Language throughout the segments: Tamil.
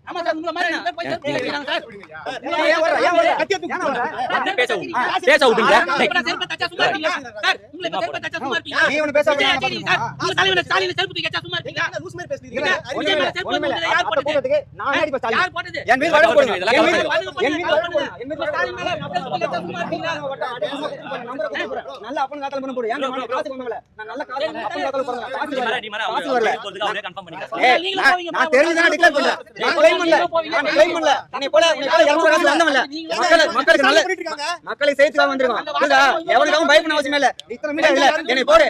ஆமா சார் உங்க மாதிரி ரெண்டு பேர் போய் கேக்குறாங்க சார். பேச விடுங்க. செருப்பு தச்சா சும்மா இருப்பீங்களா சார்? உங்களை செருப்பு தச்சா சும்மா இருப்பீங்களா? நீ ஒன்னு பேச விடாத. உங்க தலைவன ஸ்டாலின் செருப்பு தச்சா சும்மா இருப்பீங்களா? லூஸ் மாதிரி பேசுறீங்க. யார் போட்டது? நான் ஏடி பா ஸ்டாலின். யார் போட்டது? என் மீது வழக்கு போடுங்க. இதெல்லாம் என் மீது ஸ்டாலின் மேல செருப்பு தச்சா சும்மா இருப்பீங்களா? நல்ல அப்பன் காதல் பண்ண போடு. ஏன் நான் காசு பண்ணல. நான் நல்ல காதல் அப்பன் காதல் பண்ணல. காசு வரல. அவரே கன்ஃபார்ம் பண்ணிக்கிறேன். நான் தெரிஞ்சதா டிக்ளேர் பண்றேன். நான் கிளைம் பண்ணல. உன்னை போல 200 காசு வந்தவன்ல. மக்களுக்கு நல்ல மக்களை சேர்த்துக்காம வந்திருக்கோம். புரியுதா? எவனுக்கும் பயப்பட அவசியம் இல்ல. இத்தனை மீடியா இல்ல. என்னை போடு.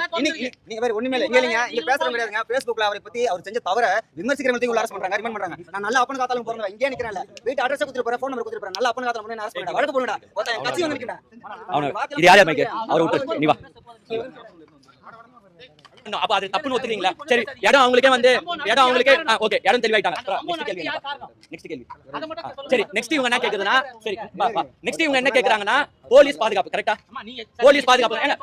நீங்க வேற ஒண்ணுமே இல்ல. இங்க இல்லங்க. இங்க பேசுற முடியாதுங்க. Facebookல அவரை பத்தி அவர் செஞ்ச தவற விமர்சிக்கிறவங்க உள்ள அரெஸ்ட் பண்றாங்க, ரிமாண்ட் பண்றாங்க. நான் நல்ல அப்பன் காதலும் போறேன். இங்கே நிக்கறேன்ல. வீட்டு அட்ரஸ் கொடுத்து போறேன், ஃபோன் நம்பர் கொடுத்து போறேன். நல்ல அப்பன் காதலும் பண்ணி அரெஸ்ட் பண்ணடா. வழக்கு போடுடா. ஒருத்தன் கட்சி வந்து நிக்கடா. இது யார் மைக்கு? அவரை விட்டு நீ வா. அப்ப அது தப்புன்னு ஒத்துக்கிறீங்களா? சரி, இடம் அவங்களுக்கே வந்து இடம் அவங்களுக்கே ஓகே, இடம் தெளிவாயிட்டாங்க. நெக்ஸ்ட் கேள்வி. சரி, நெக்ஸ்ட் இவங்க என்ன கேக்குதுன்னா, சரி நெக்ஸ்ட் இவங்க என்ன கேக்குறாங்கன்னா, போலீஸ் பாதுகாப்பு கரெக்ட்டா? போலீஸ் பாதுகாப்பு ஏங்க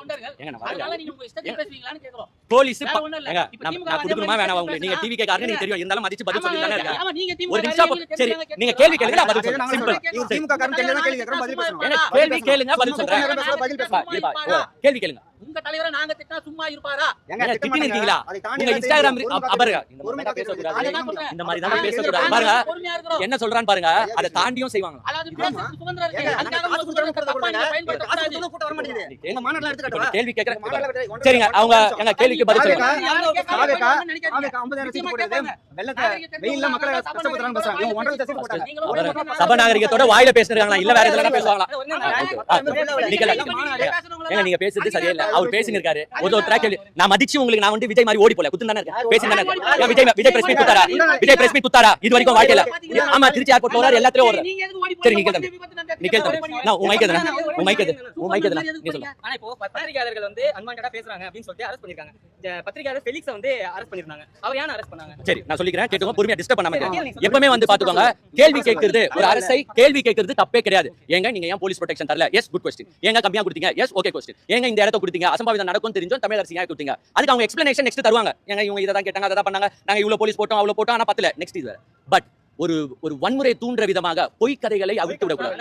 அதனால நீங்க உங்க இஷ்டத்துக்கு பேசுவீங்களான்னு கேக்குறோம். போலீஸ் ஏங்க நான் கொடுக்கணுமா வேணாம் உங்களுக்கு? நீங்க டிவி கேக்காரங்க, நீங்க தெரியும், இருந்தாலும் மதிச்சு பதில் சொல்லிட்டானே இருக்காங்க. ஆமா நீங்க ஒரு நிமிஷம் சரி, நீங்க கேள்வி கேளுங்க, நான் பதில் சொல்றேன். சிம்பிள். திமுக காரன் தெரிஞ்சதா கேள்வி கேக்குறேன், பதில் பேசணும். ஏங்க கேள்வி கேளுங்க, பதில் சொல்றேன். கேள்வி கேளுங்க. உங்க தலைவரை நாங்க திட்டா சும்மா இருப்பாரா? ஏங்க திட்டி இருக்கீங்களா? உங்க இன்ஸ்டாகிராம் பாருங்க, இந்த மாதிரி தான் பேசக்கூடாது, இந்த மாதிரி தான் பேசக்கூடாது பாருங்க. என்ன சொல்றான்னு பாருங்க, அதை தாண்டியும் செய்வாங்க. அதாவது பேசுறதுக்கு சுதந்திரம் இருக்கு. அதுக்காக உங்களுக்கு சுதந்திரத்தை தப்பா நீங்க பயன்படுத்தக்கூடாது. கூட்ட வர மாட்டேங்குது. இந்த மாநாட்டுல எடுத்துக்கடா. கேள்வி கேக்குறேன். சரிங்க, அவங்க எங்க கேள்விக்கு பதில் சொல்லுங்க. ஆவேகா 50,000 சீட் போடுறது வெள்ளத்தை வெயில்ல மக்களை கஷ்டப்படுறாங்க பேசுறாங்க. இவங்க 1.5 சீட் போட்டாங்க. சபாநாகரிகத்தோட வாயில பேசுறாங்களா இல்ல வேற எதுல பேசுவாங்களா? நீங்க பேசுறது சரியா இல்ல. அவர் பேசிட்டு இருக்காரு. ஒரு கேள்வி நான் மதிச்சு உங்களுக்கு நான் வந்து விஜய் மாதிரி ஓடி போல குத்து தானே இருக்கேன், பேசி தானே இருக்கேன். விஜய் பிரஸ் மீட் குத்தாரா? விஜய் பிரஸ் மீட் குத்தாரா இது வரைக்கும் வாழ்க்கையில? ஆமா, திருச்சி ஏர்போர்ட் போறாரு, எல்லாத்துலயும் ஓடுறாரு. சரி, நீ கேள்வி நான் உன் மைக் எதுனா நீ சொல்லுங்க. ஆனா இப்போ பத்திரிகையாளர்கள் வந்து அன்வான்டடா பேசுறாங்க அப்படின்னு சொல்லிட்டு அரெஸ்ட் பண்ணிருக்காங்க. பத்திரிகையாளர் ஃபெலிக்ஸை வந்து அரெஸ்ட் பண்ணிருந்தாங்க. அவர் ஏன் அரெஸ்ட் பண்ணாங்க? சரி, நான் சொல்லிக்கிறேன், கேட்டுக்கோங்க, பொறுமையா டிஸ்டர்ப் பண்ணாம எப்பவுமே வந்து பாத்துக்கோங்க. கேள்வி கேட்கிறது ஒரு அரசை கேள்வி கேட்கிறது தப்பே கிடையாது. ஏங்க நீங்க ஏன் போலீஸ் ப்ரொடெக்ஷன் தரல? Yes, good question. ஏங்க கம்மியா கொடுத்தீங்க? Yes, okay question. ஏங்க இந்த இடத்தை கொடுத்தீங்க? அசம்பாவிதம் நடக்கும் தெரிஞ்சோம் தமிழ் அரசு ஏன் கொடுத்தீங்க? அதுக்கு அவங்க எக்ஸ்பிளனேஷன் நெக்ஸ்ட் தருவாங்க. ஏங்க இவங்க இத தான் கேட்டாங்க, அத தான் பண்ணாங்க, நாங்க இவ்வளவு போலீஸ் போட்டோம் அவ்வளவு போட்டோம், ஆனா பத்தல. நெக்ஸ்ட் இது ஒரு ஒரு வன்முறை தூண்டுற விதமாக பொய் கதைகளை அவிழ்த்து விடக்கூடாது.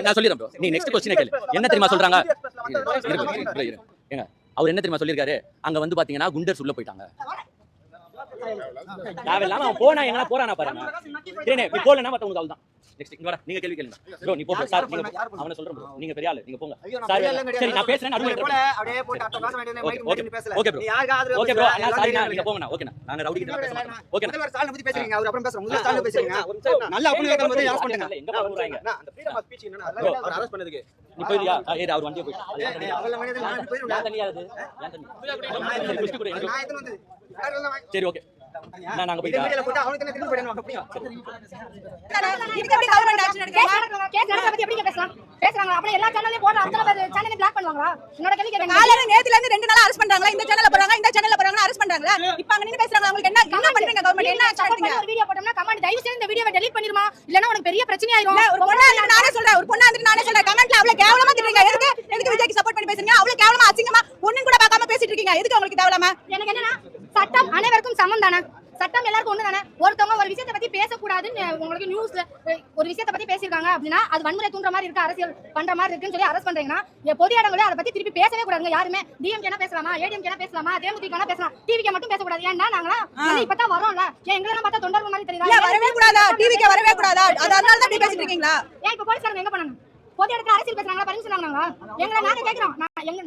நான் சொல்லிடுறேன் ப்ரோ, நீ நெக்ஸ்ட் क्वेश्चन கேளு. என்ன தெரியுமா சொல்றாங்க? ஏங்க அவர் என்ன தெரியுமா சொல்லிருக்காரு? அங்க வந்து பாத்தீங்கன்னா குண்டர்ஸ் உள்ள போயிட்டாங்க. தேவையில்லாம அவன் போனா எங்கனா போறானா பாருங்க. நீ போலனா மத்தவங்களுக்கு அவ்வளவுதான். நெக்ஸ்ட் இங்க வர, நீங்க கேள்வி கேளுங்க ப்ரோ. நீ போ சார், நீங்க அவன சொல்றேன் ப்ரோ, நீங்க பெரிய ஆளு, நீங்க போங்க சார். சரி, நான் பேசுறேன், நடுவுல போல அப்படியே போட்டு அத்த காசு வேண்டியது மைக் மூடி பேசல. ஓகே ப்ரோ, நீ யாருக்கு ஆதரவு? ஓகே ப்ரோ, நான் சாரி, நீங்க போங்கண்ணா. ஓகேண்ணா, நாங்க ரவுடி கிட்ட பேச மாட்டோம். ஓகேண்ணா, முதல்வர் ஸ்டாலின் பத்தி பேசுறீங்க, அவர் அப்புறம் பேசுறோம். முதல்வர் ஸ்டாலின் பேசுறீங்க. நல்ல அப்பன் காதல் பத்தி அரெஸ்ட் பண்ணுங்க. எங்க போறாங்க அந்த ஃப்ரீடம் ஆஃப் ஸ்பீச் என்னன்னா அவர் அரெஸ்ட் பண்ணதுக்கு நீ போயியா? ஏய், அவர் வண்டியை போய் அவள மனிதன் நான் போயிடுறேன். நான் தனியா அது நான் தனியா குஸ்தி கூட நான் இது வந்து சரி, ஓகே, நாங்க போய் மீடியால போட்டு அவனுக்கு என்ன திருப்பி போயிடணும் அப்படியே. இதுக்கு எப்படி கவர்மெண்ட் ஆக்ஷன் எடுக்கறாங்க? கேஸ் நடக்க பத்தி எப்படி பேசலாம்? பேசுறாங்க. அப்படியே எல்லா சேனல்லையும் போடுற அத்தனை பேர் சேனலை பிளாக் பண்ணுவாங்களா? என்னோட கேள்வி கேக்குறேன். காலையில நேத்துல இருந்து 2 நாளா அரெஸ்ட் பண்றாங்களா? இந்த சேனல்ல போறாங்க, இந்த சேனல்ல போறாங்க, அரெஸ்ட் பண்றாங்களா? இப்போ அங்க நின்னு பேசுறாங்க. உங்களுக்கு என்ன பண்றீங்க? கவர்மெண்ட் என்ன ஆக்ஷன் எடுத்தீங்க? ஒரு வீடியோ போட்டோம்னா கமெண்ட் தயவு செய்து இந்த வீடியோவை டெலீட் பண்ணிருமா, இல்லனா உனக்கு பெரிய பிரச்சனை ஆயிரும். ஒரு பொண்ணா நானே சொல்றேன், ஒரு பொண்ணா வந்து நானே சொல்றேன், கமெண்ட்ல அவ்வளவு கேவலமா திட்டுறீங்க. எதுக்கு விஜய்க்கு சப்போர்ட் பண்ணி பேசுறீங்க? அவ்வளவு கேவலமா அசிங்கமா ஒண்ணும் கூட பார்க்காம பேசிட்டு இருக்கீங்க. எதுக்கு உங்களுக்கு தேவலாமா? எனக்கு என்னன்னா, சட்டம் அனைவருக்கும் சமம் தானே? சட்டம் எல்லாருக்கும் ஒண்ணு தானே? ஒருத்தவங்க ஒரு விஷயத்தை பத்தி பேசக்கூடாதுன்னு உங்களுக்கு நியூஸ்ல ஒரு விஷயத்தை பத்தி பேசியிருக்காங்க அப்படின்னா அது வன்முறை தூண்டுற மாதிரி இருக்கு, அரசியல் பண்ற மாதிரி இருக்குன்னு சொல்லி அரெஸ்ட் பண்றீங்கன்னா பொது இடங்களே அதை பத்தி திருப்பி பேசவே கூடாதுங்க. யாருமே டிஎம்கே என்ன பேசலாமா, ஏடிஎம்கே என்ன பேசலாமா, தேமுதிக என்ன பேசலாம், டிவிகே மட்டும் பேசக்கூடாது. ஏன்னா நாங்களா இப்பதான் வரோம்ல, ஏன் எங்களெல்லாம் பார்த்தா தொண்டர்கள் மாதிரி தெரியுதா? வரவே கூடாதா? டிவிகே வரவே கூடாதா? அதனால தான் பேசிட்டு இருக்கீங்களா? ஏன் இப்ப போலீஸ்காரங்க எங்க பண்ணணும்? பொது இடத்துல அரசியல் பேசுறாங்களா, பர்மிஷன் வாங்குறாங்களா? எங்களை நாங்க கேக்குறோம்.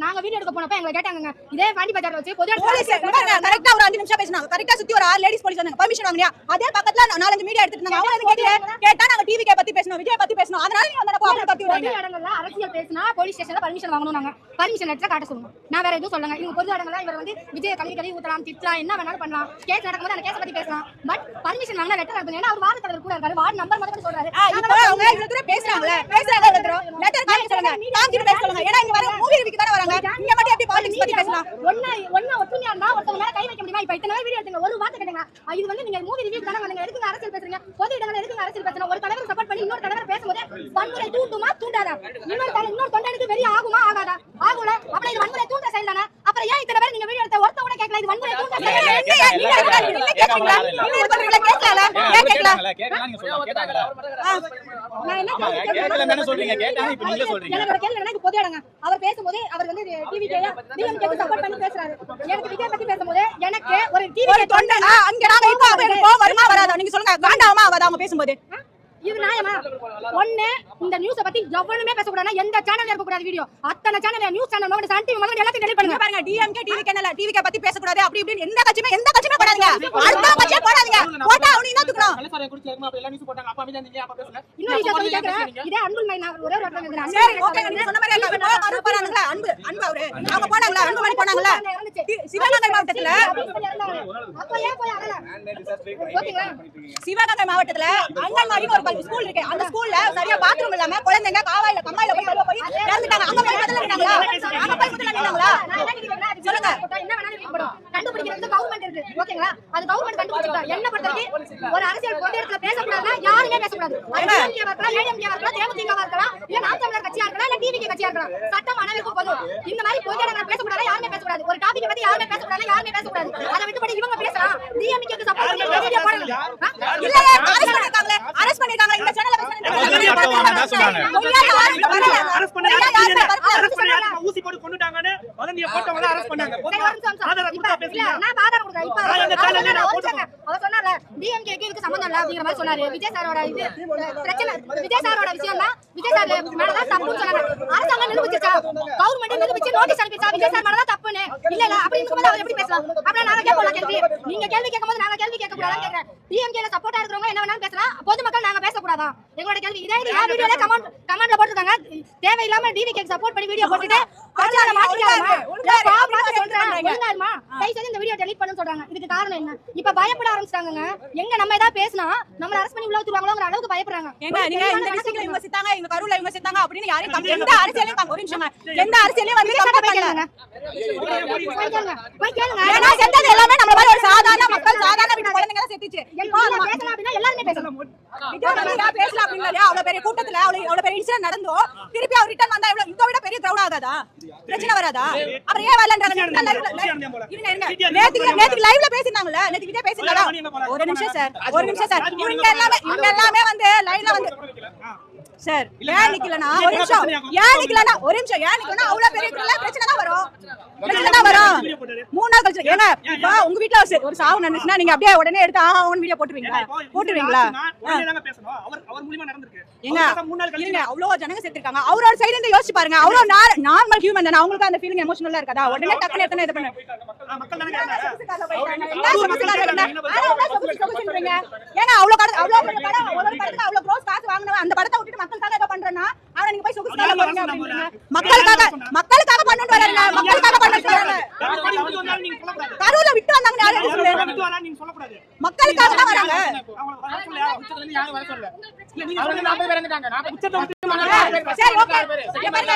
நாங்க வீடியோ எடுக்க போனப்ப எங்களை கேட்டாங்க, இதே பாண்டி பஜார்ல வச்சு பொது இடத்துல கரெக்ட்டா ஒரு 5 நிமிஷம் பேசினாங்க. கரெக்ட்டா சுத்தி ஒரு 6 லேடிஸ் போலீஸ் வந்தாங்க, பர்மிஷன் வாங்குறியா? அதே பக்கத்துல 4-5 மீடியா எடுத்துட்டு இருந்தாங்க. அவங்க கேட்டா நாங்க டிவிகே பத்தி பேசணும், விஜய் பத்தி பேசணும். அதனால நீங்க வந்தா போற பத்தி பொது இடங்கள்ல அரசியல் பேசினா போலீஸ் ஸ்டேஷன்ல பர்மிஷன் வாங்கணும். நாங்க பர்மிஷன் லெட்டர் காட்ட சொல்லுங்க. நான் வேற எதுவும் சொல்லுங்க. இவங்க பொது இடங்கள்ல இவர் வந்து விஜய் கல்வி ஊத்தலாம், திட்டலாம், என்ன வேணாலும் பண்ணலாம். கேஸ் நடக்கும்போது அந்த கேஸ் பத்தி பேசலாம். பட் பர்மிஷன் வாங்கினா லெட்டர் அனுப்புங்க. ஏன்னா அவர் வார்டு தலைவர் கூட இருக்காரு, வார்டு நம்பர் மட்டும் சொல்றாரு. இப்போ அவங்க இவ்வளவு தூரம் பேசுறாங்களே, லெட்டர் காட்ட சொல்லுங்க, காஞ்சி பேச சொல்லுங்க. ஏன்னா இங்க வர மூவி ரிவ்யூக்கு தான வராங்க. இங்க மட்டும் எப்படி பாலிடிக்ஸ் பத்தி பேசலாம்? ஒண்ணா ஒத்துமையா இருந்தா ஒருத்தங்க மேல கை வைக்க முடியுமா? இப்ப இத்தனை வீடியோ எடுத்தீங்க, ஒரு வார்த்தை கேட்டீங்க, இது வந்து நீங்க மூவி ரிவ்யூக்கு தான வந்தீங்க, எதுக்கு அரசியல் பேசுறீங்க? பொது இடங்கள்ல எதுக்கு அரசியல் பேசுறீங்க? ஒரு தலைவர் சப்போர்ட் பண்ணி இன்னொரு தலைவர் பேசும்போது வன்முறை தூண்டுமா தூண்டாதா? இன்னொரு தொண்டனுக்கு வெளிய ஆகுமா ஆகாதா? ஆகுல. அப்ப இது வன்முறை தூண்ட செயல் தானே? அப்புறம் ஏன் இத்தனை பேர் நீங்க வீடியோ எடுத்த ஒருத்த கூட கேட்கல இது வன்முறை தூண்ட அவர் பேசும்போது அவர் வந்து டிவிக்கு சப்போர்ட் பண்ணி பேசுறாரு. எனக்கு விஜய் பத்தி பேசும்போது எனக்கு ஒரு டிவி தொண்டை அங்க நாங்க இப்ப கோவம் வருமா வராதா நீங்க சொல்லுங்க. காண்டாவமா ஆகாதா அவங்க பேசும்போது? இது நியாயமா? ஒண்ணு இந்த நியூஸ பத்தி எவனுமே பேசக்கூடாது. எந்த சேனல்ல இருக்க கூடாது வீடியோ. அத்தனை சேனல் நியூஸ் சேனல் மாதிரி சன் டிவி மாதிரி எல்லாத்தையும் டெலீட் பண்ணுங்க. பாருங்க டிஎம்கே டிவி சேனல் டிவிகே பத்தி பேசக்கூடாது அப்படி இப்படி எந்த கட்சியுமே போடாதீங்க. அடுத்த கட்சியே போடாதீங்க. போட்டா அவனி என்ன தூக்கணும்? கலசாரை குடிச்சு ஏமா எல்லா நியூஸ் போட்டாங்க. அப்ப அமைதியா நீங்க அப்ப பேசுங்க. இன்னொரு விஷயம் சொல்லி கேக்குறேன். இதே அன்புல் மை நான் ஒரே ஒரு வார்த்தை கேக்குறேன். சரி ஓகே நீங்க சொன்ன மாதிரி எல்லாம் வர போறாங்களா? அன்பு அவரு அவங்க போனாங்களா? அன்பு மணி போனாங்களா? சிவகங்கை மாவட்டத்துல அப்ப ஏன் போய் அடல? ஓகேங்களா? சிவகங்கை மாவட்டத்துல அங்கன்வாடி ஒரு ஸ்கூல் இருக்கு. அந்த ஸ்கூல்ல சரியா பாத்ரூம் இல்லாம குழந்தைங்க காவாயில கம்மாயில போய் இறந்துட்டாங்க. அங்க போய் முதல்ல நின்னாங்களா? அங்க போய் முதல்ல நின்னாங்களா? சொல்லுங்க. என்ன வேணாலும் ஈடுபடும். கண்டுபிடிக்கிறது கவர்மெண்ட் இருக்கு. ஓகேங்களா? அது கவர்மெண்ட் கண்டுபிடிச்சா என்ன பொறுத்தவரைக்கும் ஒரு அரசியல் பொது இடத்துல பேசக்கூடாதுன்னா யாருமே பேசக்கூடாது. டிஎம்கே வரலாம், ஏடிஎம்கே வரலாம், தேமுதிக வரலாம், இல்ல நாம் தமிழர் கட்சியா இருக்கலாம், இல்ல டிவிகே கட்சியா இருக்கலாம். சட்டம் அனைவருக்கும் பொது. இந்த மாதிரி பொது இடத்துல பேசக்கூடாது யாருமே பேசக்கூடாது. ஒரு டாபிக் பத்தி யாருமே பேசக்கூடாது யாருமே பேசக்கூடாது. அதை விட்டுப்படி இவங்க பேசலாம். டிஎம்கேக்கு சப்போர்ட் பண்ணி வீடியோ போடுங்க. இல்ல அரெஸ்ட் பண்ணிட்டாங்க இந்த சேனல்ல ஊசி போட்டு கொன்னுட்டாங்கன்னு வதந்திய போட்டவங்க அரெஸ்ட் பண்ணாங்க. ஆதாரம் கொடுத்தா பேசுங்க. நான் ஆதாரம் கொடுக்கிறேன். இப்ப அவர் சொன்னார்ல டிஎம்கேக்கு இதுக்கு சம்பந்தம் இல்ல அப்படிங்கிற மாதிரி சொன்னாரு. விஜய் சாரோட இது பிரச்சனை விஜய் சாரோட விஷயம் தான். விஜய் சார் மேல தான் தப்புன்னு சொன்னாங்க. அரசாங்கம் நிரூபிச்சிச்சா? கவர்மெண்ட் நிரூபிச்சு நோட்டீஸ் அனுப்பிச்சா விஜய் சார் மேல தான் தப்புன்னு? இல்ல இல்ல அப்படி இருக்கும்போது அவர் எப்படி பேசலாம்? அப்புறம் நாங்க கேட்போம் கேள்வி. நீங்க கேள்வி கேட்கும்போது நாங்க கேள்வி கேட்க கூடாதான்னு கேக்குறேன். டிஎம்கேல சப்போர்ட்டா இருக்கிறவங்க என்ன வேணாலும் பேசலாம். பொதுமக்கள் நாங்க பேசக்கூடாதா? எங்களோட கேள்வி இதே வீடியோல கமெண்ட்ல போட்டுருக்காங்க. தேவையில்லாம டிவிகேக்கு சப்போர்ட் பண்ணி வீடியோ போட்டுட்டு பிரச்சாரம் மாத்திட்டாங்க. இந்த வீடியோ டெலீட் பண்ணனும் சொல்றாங்க. இதுக்கு காரணம் என்ன? இப்ப பயப்பட ஆரம்பிச்சாங்க. எங்க நம்ம ஏதாவது பேசினா நம்மள அரெஸ்ட் பண்ணி உள்ள ஊத்துவாங்களோங்கற அளவுக்கு பயப்படுறாங்க. ஏங்க நீங்க இந்த டிஸ்ட்ரிக்ட்ல இவங்க செத்தாங்க, இவங்க கரூர்ல இவங்க செத்தாங்க அப்படினு யாரையும் எந்த அரசியலையும் ஒரு நிமிஷம் எந்த அரசியலையும் வந்து கம்பேர் பண்ணலங்க. போய் கேளுங்க. ஏன்னா செத்தது எல்லாமே நம்மள மாதிரி ஒரு சாதாரண மக்கள் சாதாரண வீட்டு குழந்தைங்க தான் செத்துச்சு. பேசலாம் அப்படினா எல்லாரும் பேசலாம். விஜய் பேசலாம் அப்படிங்கறதே அவ்வளவு பெரிய கூட்டத்துல அவ்வளவு பெரிய இன்சிடென்ட் நடந்தோ திருப்பி அவர் ரிட்டர்ன் வந்தா இவ்வளவு இதை விட பெரிய கிரவுட் ஆகாதா? பிரச்சனை வராதா? அப்புறம் ஏன் வரலன்றாங்க? நேத்து லைவ்ல பேசினாங்கல, நேத்து விஜய் பேசினாரா? ஒரு நிமிஷம் சார் இவங்க எல்லாமே வந்து லைவ்ல வந்து சார் ஏன் நிக்கலனா ஒரு நிமிஷம் அவ்வளவு பெரிய பிரச்சனை தான் வரும். மூணு நாள் கழிச்சு ஏங்க இப்ப உங்க வீட்ல ஒரு சாவு நடந்துச்சுன்னா நீங்க அப்படியே உடனே எடுத்து அவங்க வீடியோ போட்டுருவீங்களா? ஏங்க அவ்வளவு ஜனங்க செத்துருக்காங்க. அவரோட சைடுல இருந்து யோசிச்சு பாருங்க. அவ்வளவு நார்மல் ஹியூமன் தானே. அவங்களுக்கு அந்த ஃபீலிங் எமோஷனலா இருக்காதா? உடனே டக்குனு எத்தனை இது பண்ணு ஏன்னா அவ்வளவு படத்துக்கு அவ்வளவு க்ரோஸ் காசு வாங்கினவன் அந்த படத்தை விட்டுட்டு மக்களுக்காக ஏதோ பண்றேன்னா அவனை நீங்க போய் சொகுசுக்காக போறீங்க அப்படின்றீங்க. மக்களுக்காக பண்ணிட்டு வராங்க. மக்களுக்காக பண்ணிட்டு வராங்க. கரூர்ல விட்டு வந்தாங்க மக்களுக்காக தான் வராங்க. சரி ஓகே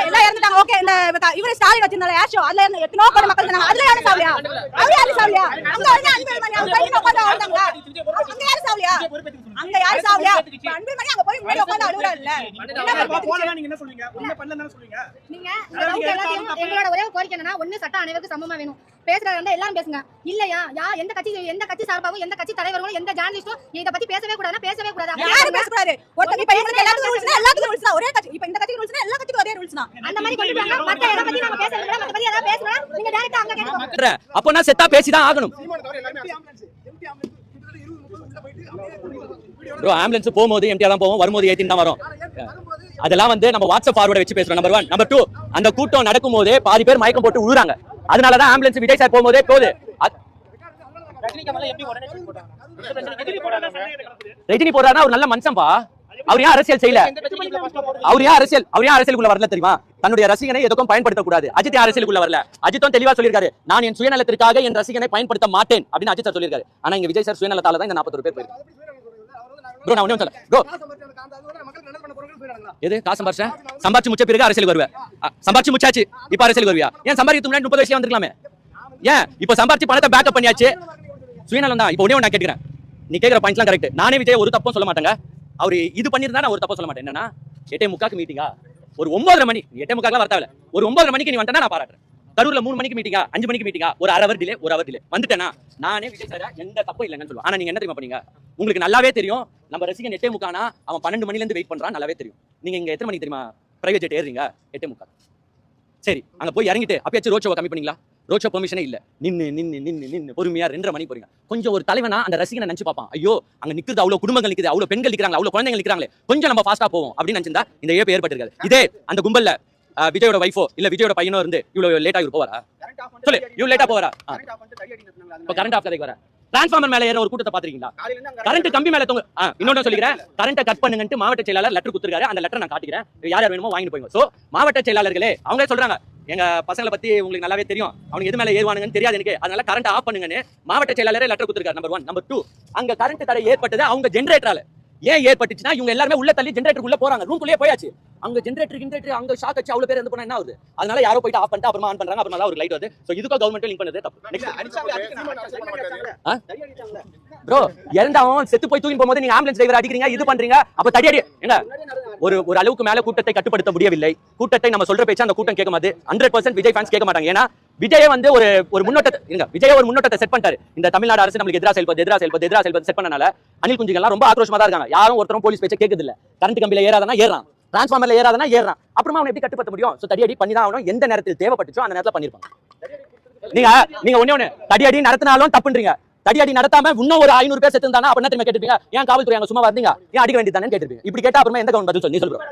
எல்லாம் இறந்துட்டாங்க. ஓகே இந்த இவரு ஸ்டாலின் வச்சிருந்தால ஏர் ஷோ அதுல எத்தனோ கோடி மக்கள் இருந்தாங்க. அதுல யாரும் சாவலையா? அவரு யாரும் சாவலையா? அங்க வந்து அன்பு மணி அவங்க கையில உட்கார்ந்து ஆடுறாங்களா? அங்க யாரும் சாவலையா? அன்பு மணி அங்க போய் முன்னாடி உட்கார்ந்து அழுகுறாருல்ல. நீங்க என்ன சொல்றீங்க? ஒண்ணு பண்ணலன்னு சொல்றீங்க. நீங்க எங்களோட ஒரே கோரிக்கை என்னன்னா ஒண்ணு சட்டம் அனைவருக்கும் சமமா வேணும். பேசுறாங்க எல்லாரும் பேசுங்க. இல்லையா எந்த கட்சி சார்பாகவும் எந்த கட்சி தலைவர்களும் எந்த ஜர்னலிஸ்டும் இத பத்தி பேசவே கூடாதுன்னா பேசவே கூடாது. யாரும் பேச கூடாது. ஒருத்தங்க இப்ப இவங்களுக்கு எல்லாத்துக்கும் ரூல்ஸ் தான். ஒரே கட்சி இப்ப இந்த கட்சிக்கு ரூல்ஸ்னா எல்லா கட்சிக்கும் ஒரே ரூல்ஸ் தான். அந்த மாதிரி கொண்டு வாங்க. மத்த எதை பத்தி நாம பேசவே கூடாது. மத்த பத்தி ஏதாவது பேசுனா நீங்க டைரக்டா அங்க கேட்கணும். அப்போ நான் செத்தா பேசி தான் ஆகணும். ப்ரோ ஆம்புலன்ஸ் போகும்போது எம்டிஆ தான் போவோம், வரும்போது ஏத்தின் தான் வரும். அதெல்லாம் வந்து நம்ம வாட்ஸ்அப் ஃபார்வர்ட் வச்சு பேசுறோம். நம்பர் 1. நம்பர் 2 அந்த கூட்டம் நடக்கும் போதே பாதி பேர் மயக்கம் போட்டு விழுறாங்க. அதனாலதான் ஆம்புலன்ஸ் விஜய் சார் போகும்போதே போகுது. ரஜினி போறாருன்னா ஒரு நல்ல மனுஷன்பா. அவர் ஏன் அரசியல் செய்யல? அவர் ஏன் அரசியலுக்குள்ள வரல தெரியுமா? தன்னுடைய ரசிகனை எதுக்கும் பயன்படுத்த கூடாது. அஜித் அரசியலுக்குள்ள வரல. அஜித்தும் தெளிவா சொல்லிருக்காரு, நான் என் சுயநலத்திற்காக என் ரசிகனை பயன்படுத்த மாட்டேன் அப்படின்னு அஜித் சார் சொல்லிருக்காரு. ஆனா இங்க விஜய் சார் சுயநலத்தால தான் இந்த 41 பேர் போயிருக்கு. ப்ரோ நான் ஒண்ணே சொல்ல ப்ரோ, எது காசு சம்பாரிச்சு முச்ச பிறகு அரசியலுக்கு வருவேன். சம்பாரிச்சு முச்சாச்சு இப்ப அரசியலுக்கு வருவியா? ஏன் சம்பாதிக்கு முன்னாடி 30 வயசுல வந்திருக்கலாமே? ஏன் இப்ப சம்பாரிச்சு பணத்தை பேக்கப் பண்ணியாச்சு? சுயநலம் தான். இப்போ ஒண்ணே நான் கேட்கிறேன், நீ கேட்கிற பாயிண்ட்லாம் கரெக்ட். நானே விஜய் ஒரு தப்பும் சொல்ல மாட்டேங்க. அவரு இது பண்ணிருந்தா நான் ஒரு தப்பா சொல்ல மாட்டேன். என்னன்னா 8:45 மீட்டிங்கா ஒரு 9:30 மணி 8:45 வரத்தாவில ஒரு 9:30 மணிக்கு நீ வந்துட்டா நான் பாராட்டுறேன். கரூர்ல 3 மணிக்கு மீட்டிங்கா 5 மணிக்கு மீட்டிங்கா ஒரு அரை டிலே வந்துட்டேனா நானே விஜய் சார் எந்த தப்பும் இல்லைன்னு சொல்லுவேன். ஆனா நீங்க என்ன தெரியுமா பண்ணீங்க? உங்களுக்கு நல்லாவே தெரியும் நம்ம ரசிகன் 8:45 அவன் 12 மணில இருந்து வெயிட் பண்றான், நல்லாவே தெரியும். நீங்க இங்க எத்தனை மணிக்கு தெரியுமா பிரைவேட் ஜெட் ஏறுறீங்க? 8:45. சரி அங்க போய் இறங்கிட்டு அப்பயாச்சும் ரோட் ஷோவை கம்மி பண்ணீங்களா? ரோட் ஷோ பெர்மிஷனே இல்ல. நின்னு பொறுமையா 2:30 மணி போறீங்க. கொஞ்சம் ஒரு தலைவனா அந்த ரசிகனை நினைச்சு பார்ப்பான். ஐயோ அங்க நிக்கிறது அவ்வளவு குடும்பங்கள் நிக்குது, அவ்வளவு பெண்கள் நிக்கிறாங்க, அவ்வளவு குழந்தைகள் நிக்கிறாங்களே, கொஞ்சம் நம்ம ஃபாஸ்டா போவோம் அப்படின்னு நினைச்சிருந்தா இந்த ஏற்ப ஏற்பட்டிருக்காது. இதே அந்த கும்பல்ல விஜயோட வைஃபோ இல்ல விஜயோட பையனோ இருந்து இவ்வளவு லேட்டா இவர் போவாரா? சொல்லு, இவ்வளவு லேட்டா போவாரா? இப்ப கரண்ட் ஆஃப் கதைக்கு வர டிரான்ஸ்ஃபார்மர் மேல ஏற ஒரு கூட்டத்தை பாத்துறீங்களா? கரண்ட் கம்பி மேல தொங்க. இன்னொன்னு சொல்லிக்கிறேன், கரண்ட்டை கட் பண்ணுங்கன்னு மாவட்ட செயலாளர் லெட்டர் கொடுத்திருக்காரு. அந்த லெட்டர் நான் காட்டிக்கிறேன், யார் யார் வேணுமோ வாங்கிட்டு போங்க. சோ மாவட்ட செயலாளர்களே அவங்களே சொல்றாங்க, எங்க பசங்களை பத்தி உங்களுக்கு நல்லாவே தெரியும், அவனுக்கு எது மேல ஏறுவானுங்கன்னு தெரியாது எனக்கு, அதனால கரண்ட் ஆஃப் பண்ணுங்கன்னு மாவட்ட செயலாளரே லெட்டர் கொடுத்திருக்காரு. நம்பர் 1. நம்பர் 2, அங்க கரண்ட் தடை ஏற்பட்டது அவங்க ஜெனரேட்டரால. ஏன் ஏற்பட்டுச்சுன்னா இவங்க எல்லாரும் உள்ள தள்ளி ஜெனரேட்டர் உள்ள போறாங்க, ரூம்குள்ளே போயாச்சு. அங்க ஜெனரேட்டர் அங்க ஷாக் அடிச்சு அவ்வளவு பேர் இருந்து போனா என்ன ஆகுது? அதனால யாரோ போயிட்டு ஆஃப் பண்ணிட்டு அப்புறமா ஆன் பண்றாங்க, அப்புறமா ஒரு லைட் வருது. சோ இதுக்கு கவர்மெண்ட் லிங்க் பண்ணது தப்பு. ப்ரோ இறந்தவன் செத்து போய் தூக்கி போகும்போது நீங்க ஆம்புலன்ஸ் டிரைவர் அடிக்கிறீங்க, இது பண்றீங்க, அப்ப தடியடி என்ன? ஒரு அளவுக்கு மேல கூட்டத்தை கட்டுப்படுத்த முடியவில்லை. கூட்டத்தை நம்ம சொல்ற பேச்சு அந்த கூட்டம் கேட்க மாட்டேது. 100% விஜய் ஃபேன்ஸ் கேட்க மாட்டாங்க. ஏன்னா விஜய் வந்து ஒரு முன்னோட்டத்தை செட் பண்ணிட்டாரு. இந்த தமிழ்நாடு அரசு நமக்கு எதிராக செயல்பது செட் பண்ணனால அணில் குஞ்சுகள்லாம் ரொம்ப ஆக்ரோஷமா தான் இருக்காங்க. யாரும் ஒருத்தரும் போலீஸ் பேச்சை கேட்கறது இல்ல. கரண்ட் கம்பியில ஏறாதனா ஏறான், டிரான்ஸ்ஃபார்மர்ல ஏறாதனா ஏறான். அப்புறமா அவனை எப்படி கட்டுப்படுத்த முடியும்? சோ தடியடி பண்ணி தான் ஆகணும். எந்த நேரத்தில் தேவைப்பட்டுச்சோ அந்த நேரத்துல பண்ணிருப்பாங்க. நீங்க ஒண்ணே தடியடி நடத்தினாலும் தப்புன்றீங்க. தடியடி நடத்தாம இன்னும் ஒரு 500 பேர் செத்து இருந்தானா அப்ப என்ன தெரியுமா கேட்டுப்பீங்க? ஏன் காவல்துறை அங்க சும்மா வந்தீங்க, ஏன் அடிக்க வேண்டியதானே கேட்டுப்பீங்க. இப்படி கேட்டா அப்புறமா எந்த கவர்மெண்ட் பதில் சொல்லி சொல்றோம்?